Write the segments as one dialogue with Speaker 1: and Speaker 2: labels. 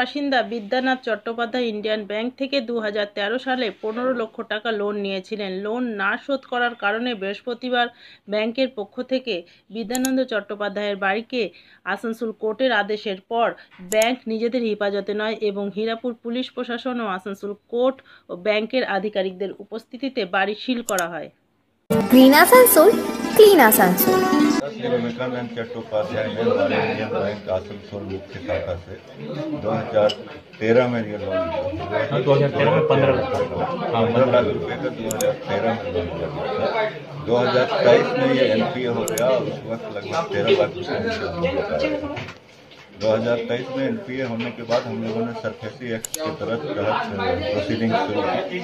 Speaker 1: বাসিন্দা Vidyanath Chattopadhyay Indian bank থেকে 2013 সালে 15 লক্ষ টাকা লোন নিয়েছিলেন। লোন না শোধ করার কারণে বৃহস্পতিবার ব্যাংকের পক্ষ থেকে বিদ্যানন্দ চট্টোপাধ্যায়ের বাড়িকে আসানসোল কোর্টের আদেশের পর ব্যাংক নিজেদের হেফাজতে নয় এবং হিরাপুর পুলিশ প্রশাসন ও আসানসোল কোর্ট ও ব্যাংকের আধিকারিকদের উপস্থিতিতে বাড়ি সিল করা হয়।
Speaker 2: Green Asansol, clean Asansol.
Speaker 3: विवेकानंद चट्टोपाध्याय ने हमारे इंडियन बैंक आसनसोल मुख्य शाखा से 2013 में ये लोन लिया।
Speaker 4: 2013 में 15 लाख
Speaker 3: रुपए का 2013 में लोन लिया था। 2023 में ये एनपीए हो गया और उस वक्त लगभग 13 लाख रुपए 2023 में एनपीए होने के बाद हम लोगों ने सरफेसी एक्ट के तहत प्रोसीडिंग शुरू की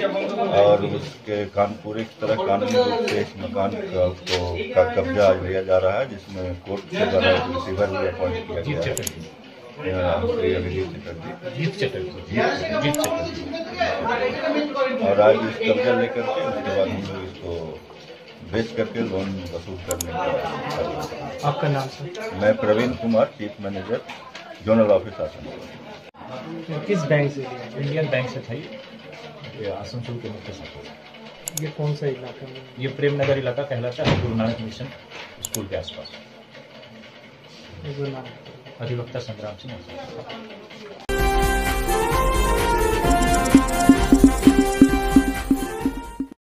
Speaker 3: और उसके पूरी तरह कानूनी रूप से इस मकान का कब्जा लिया जा रहा है, जिसमें कोर्ट के द्वारा रिसीवर भी अपॉइंट किया गया और आज इस कब्जा लेकर के उसके बाद हम लोग इसको बेच करके लोन वसूल करने का।
Speaker 4: आपका नाम सर?
Speaker 3: मैं Praveen Kumar, chief manager, zonal office Asansol.
Speaker 4: किस बैंक से लिया?
Speaker 5: इंडियन बैंक से था ये आसनसोल के मुख्य शाखा।
Speaker 4: ये कौन सा इलाका है?
Speaker 5: ये प्रेम नगर इलाका कहलाता है, गुरु नानक मिशन स्कूल के आसपास। अधिवक्ता संग्राम सिंह।